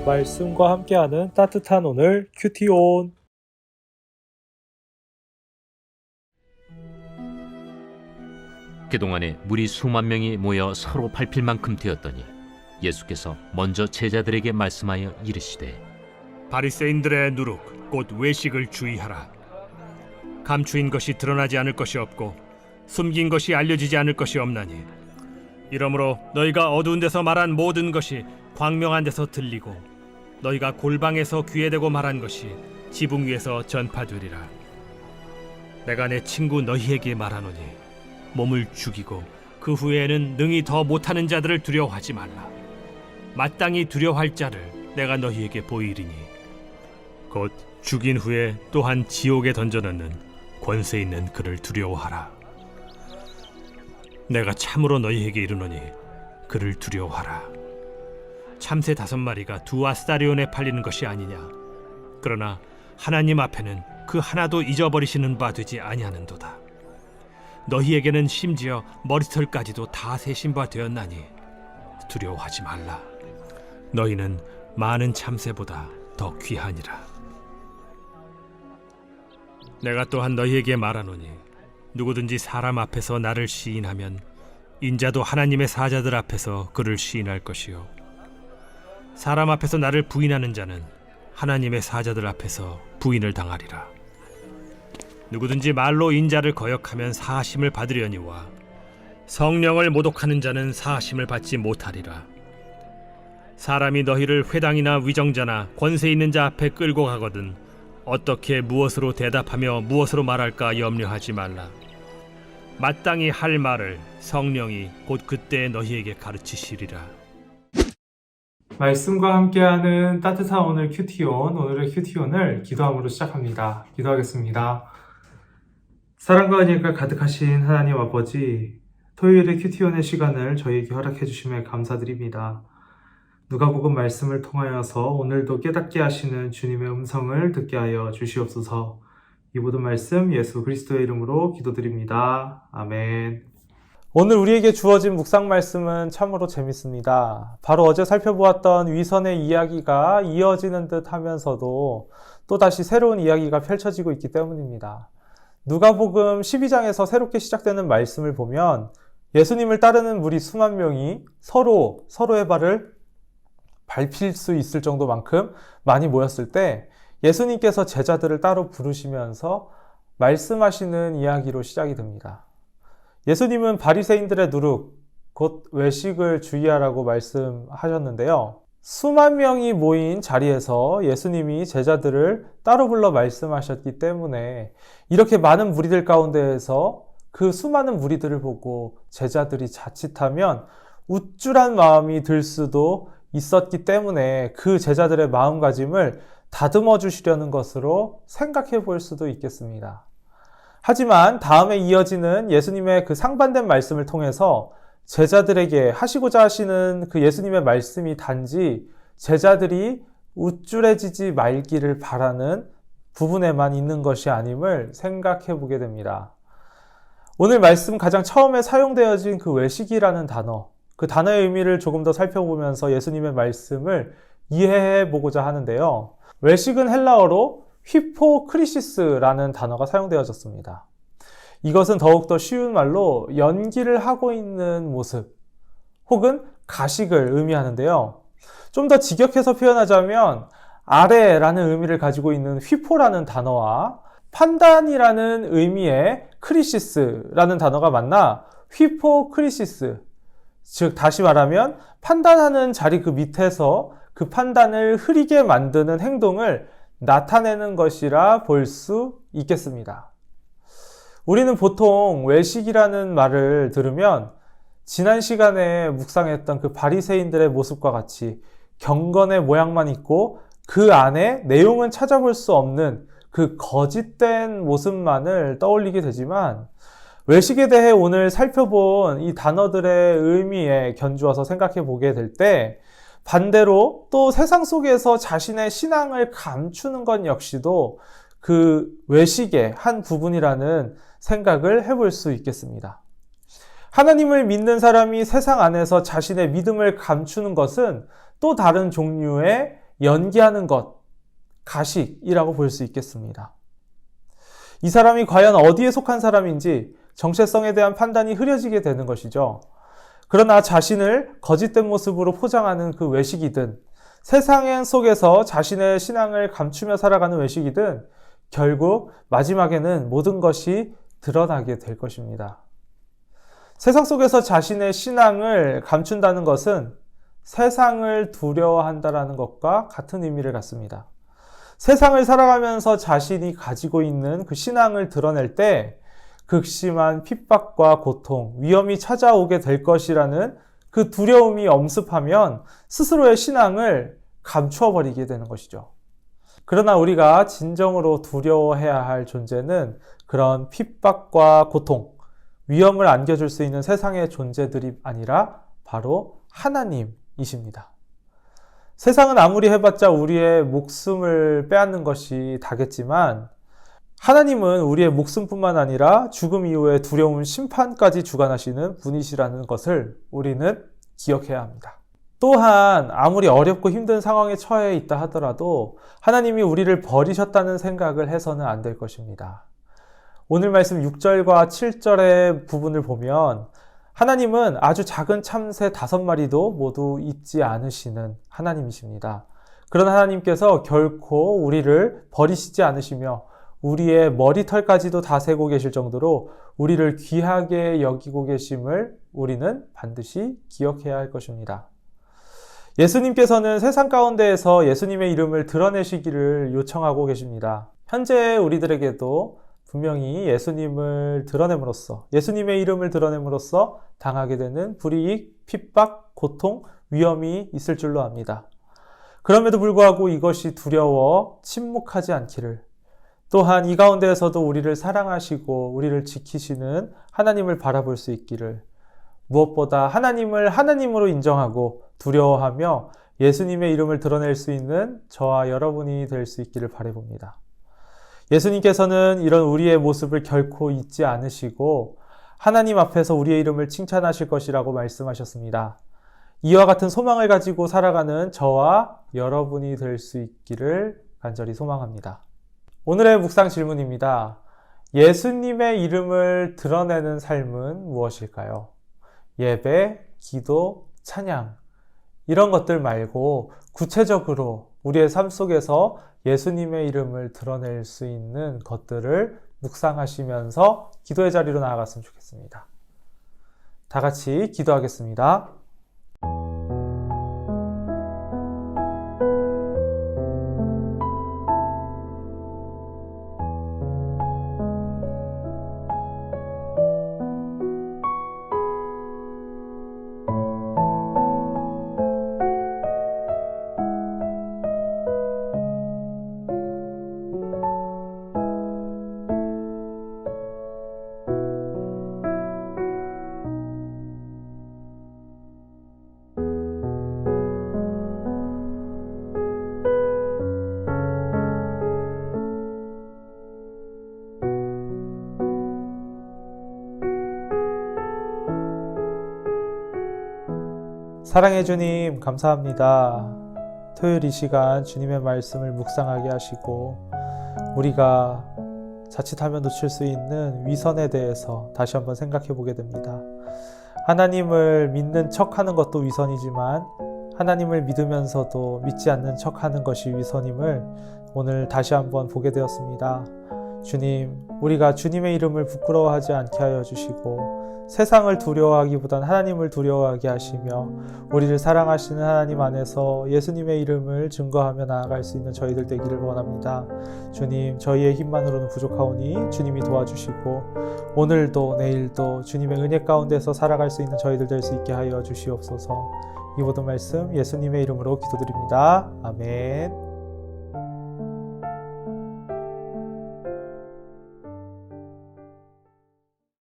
말씀과 함께하는 따뜻한 오늘 큐티온. 그동안에 무리 수만 명이 모여 서로 밟힐 만큼 되었더니 예수께서 먼저 제자들에게 말씀하여 이르시되 바리새인들의 누룩 곧 외식을 주의하라. 감추인 것이 드러나지 않을 것이 없고 숨긴 것이 알려지지 않을 것이 없나니 이러므로 너희가 어두운 데서 말한 모든 것이 광명한 데서 들리고 너희가 골방에서 귀에 대고 말한 것이 지붕 위에서 전파되리라. 내가 내 친구 너희에게 말하노니 몸을 죽이고 그 후에는 능히 더 못하는 자들을 두려워하지 말라. 마땅히 두려워할 자를 내가 너희에게 보이리니 곧 죽인 후에 또한 지옥에 던져넣는 권세 있는 그를 두려워하라. 내가 참으로 너희에게 이르노니 그를 두려워하라. 참새 5마리가 2아스타리온에 팔리는 것이 아니냐. 그러나 하나님 앞에는 그 하나도 잊어버리시는 바 되지 아니하는도다. 너희에게는 심지어 머리털까지도 다 세신 바 되었나니 두려워하지 말라. 너희는 많은 참새보다 더 귀하니라. 내가 또한 너희에게 말하노니 누구든지 사람 앞에서 나를 시인하면 인자도 하나님의 사자들 앞에서 그를 시인할 것이요 사람 앞에서 나를 부인하는 자는 하나님의 사자들 앞에서 부인을 당하리라. 누구든지 말로 인자를 거역하면 사하심을 받으려니와 성령을 모독하는 자는 사하심을 받지 못하리라. 사람이 너희를 회당이나 위정자나 권세 있는 자 앞에 끌고 가거든 어떻게 무엇으로 대답하며 무엇으로 말할까 염려하지 말라. 마땅히 할 말을 성령이 곧 그때 너희에게 가르치시리라. 말씀과 함께하는 따뜻한 오늘 큐티온. 오늘의 큐티온을 기도함으로 시작합니다. 기도하겠습니다. 사랑과 은혜가 가득하신 하나님 아버지, 토요일의 큐티온의 시간을 저희에게 허락해 주심에 감사드립니다. 누가복음 말씀을 통하여서 오늘도 깨닫게 하시는 주님의 음성을 듣게 하여 주시옵소서. 이 모든 말씀 예수 그리스도의 이름으로 기도드립니다. 아멘. 오늘 우리에게 주어진 묵상 말씀은 참으로 재밌습니다. 바로 어제 살펴보았던 위선의 이야기가 이어지는 듯 하면서도 또다시 새로운 이야기가 펼쳐지고 있기 때문입니다. 누가복음 12장에서 새롭게 시작되는 말씀을 보면 예수님을 따르는 무리 수만 명이 서로의 발을 밟힐 수 있을 정도만큼 많이 모였을 때 예수님께서 제자들을 따로 부르시면서 말씀하시는 이야기로 시작이 됩니다. 예수님은 바리새인들의 누룩, 곧 외식을 주의하라고 말씀하셨는데요. 수만 명이 모인 자리에서 예수님이 제자들을 따로 불러 말씀하셨기 때문에 이렇게 많은 무리들 가운데에서 그 수많은 무리들을 보고 제자들이 자칫하면 우쭐한 마음이 들 수도 있었기 때문에 그 제자들의 마음가짐을 다듬어 주시려는 것으로 생각해 볼 수도 있겠습니다. 하지만 다음에 이어지는 예수님의 그 상반된 말씀을 통해서 제자들에게 하시고자 하시는 그 예수님의 말씀이 단지 제자들이 우쭐해지지 말기를 바라는 부분에만 있는 것이 아님을 생각해 보게 됩니다. 오늘 말씀 가장 처음에 사용되어진 그 외식이라는 단어, 그 단어의 의미를 조금 더 살펴보면서 예수님의 말씀을 이해해 보고자 하는데요. 외식은 헬라어로 휘포크리시스라는 단어가 사용되어졌습니다. 이것은 더욱더 쉬운 말로 연기를 하고 있는 모습 혹은 가식을 의미하는데요. 좀 더 직역해서 표현하자면 아래라는 의미를 가지고 있는 휘포라는 단어와 판단이라는 의미의 크리시스라는 단어가 만나 휘포크리시스, 즉 다시 말하면 판단하는 자리 그 밑에서 그 판단을 흐리게 만드는 행동을 나타내는 것이라 볼 수 있겠습니다. 우리는 보통 외식이라는 말을 들으면 지난 시간에 묵상했던 그 바리새인들의 모습과 같이 경건의 모양만 있고 그 안에 내용은 찾아볼 수 없는 그 거짓된 모습만을 떠올리게 되지만 외식에 대해 오늘 살펴본 이 단어들의 의미에 견주어서 생각해 보게 될 때 반대로 또 세상 속에서 자신의 신앙을 감추는 것 역시도 그 외식의 한 부분이라는 생각을 해볼 수 있겠습니다. 하나님을 믿는 사람이 세상 안에서 자신의 믿음을 감추는 것은 또 다른 종류의 연기하는 것, 가식이라고 볼 수 있겠습니다. 이 사람이 과연 어디에 속한 사람인지 정체성에 대한 판단이 흐려지게 되는 것이죠. 그러나 자신을 거짓된 모습으로 포장하는 그 외식이든 세상 속에서 자신의 신앙을 감추며 살아가는 외식이든 결국 마지막에는 모든 것이 드러나게 될 것입니다. 세상 속에서 자신의 신앙을 감춘다는 것은 세상을 두려워한다는 것과 같은 의미를 갖습니다. 세상을 살아가면서 자신이 가지고 있는 그 신앙을 드러낼 때 극심한 핍박과 고통, 위험이 찾아오게 될 것이라는 그 두려움이 엄습하면 스스로의 신앙을 감추어 버리게 되는 것이죠. 그러나 우리가 진정으로 두려워해야 할 존재는 그런 핍박과 고통, 위험을 안겨줄 수 있는 세상의 존재들이 아니라 바로 하나님이십니다. 세상은 아무리 해봤자 우리의 목숨을 빼앗는 것이 다겠지만 하나님은 우리의 목숨뿐만 아니라 죽음 이후의 두려운 심판까지 주관하시는 분이시라는 것을 우리는 기억해야 합니다. 또한 아무리 어렵고 힘든 상황에 처해 있다 하더라도 하나님이 우리를 버리셨다는 생각을 해서는 안 될 것입니다. 오늘 말씀 6절과 7절의 부분을 보면 하나님은 아주 작은 참새 5마리도 모두 잊지 않으시는 하나님이십니다. 그런 하나님께서 결코 우리를 버리시지 않으시며 우리의 머리털까지도 다 세고 계실 정도로 우리를 귀하게 여기고 계심을 우리는 반드시 기억해야 할 것입니다. 예수님께서는 세상 가운데에서 예수님의 이름을 드러내시기를 요청하고 계십니다. 현재 우리들에게도 분명히 예수님을 드러냄으로써, 예수님의 이름을 드러냄으로써 당하게 되는 불이익, 핍박, 고통, 위험이 있을 줄로 압니다. 그럼에도 불구하고 이것이 두려워 침묵하지 않기를, 또한 이 가운데에서도 우리를 사랑하시고 우리를 지키시는 하나님을 바라볼 수 있기를, 무엇보다 하나님을 하나님으로 인정하고 두려워하며 예수님의 이름을 드러낼 수 있는 저와 여러분이 될 수 있기를 바라봅니다. 예수님께서는 이런 우리의 모습을 결코 잊지 않으시고 하나님 앞에서 우리의 이름을 칭찬하실 것이라고 말씀하셨습니다. 이와 같은 소망을 가지고 살아가는 저와 여러분이 될 수 있기를 간절히 소망합니다. 오늘의 묵상 질문입니다. 예수님의 이름을 드러내는 삶은 무엇일까요? 예배, 기도, 찬양 이런 것들 말고 구체적으로 우리의 삶 속에서 예수님의 이름을 드러낼 수 있는 것들을 묵상하시면서 기도의 자리로 나아갔으면 좋겠습니다. 다 같이 기도하겠습니다. 사랑해 주님, 감사합니다. 토요일 이 시간 주님의 말씀을 묵상하게 하시고 우리가 자칫하면 놓칠 수 있는 위선에 대해서 다시 한번 생각해 보게 됩니다. 하나님을 믿는 척하는 것도 위선이지만 하나님을 믿으면서도 믿지 않는 척하는 것이 위선임을 오늘 다시 한번 보게 되었습니다. 주님, 우리가 주님의 이름을 부끄러워하지 않게 하여 주시고 세상을 두려워하기보단 하나님을 두려워하게 하시며 우리를 사랑하시는 하나님 안에서 예수님의 이름을 증거하며 나아갈 수 있는 저희들 되기를 원합니다. 주님, 저희의 힘만으로는 부족하오니 주님이 도와주시고 오늘도 내일도 주님의 은혜 가운데서 살아갈 수 있는 저희들 될 수 있게 하여 주시옵소서. 이 모든 말씀 예수님의 이름으로 기도드립니다. 아멘.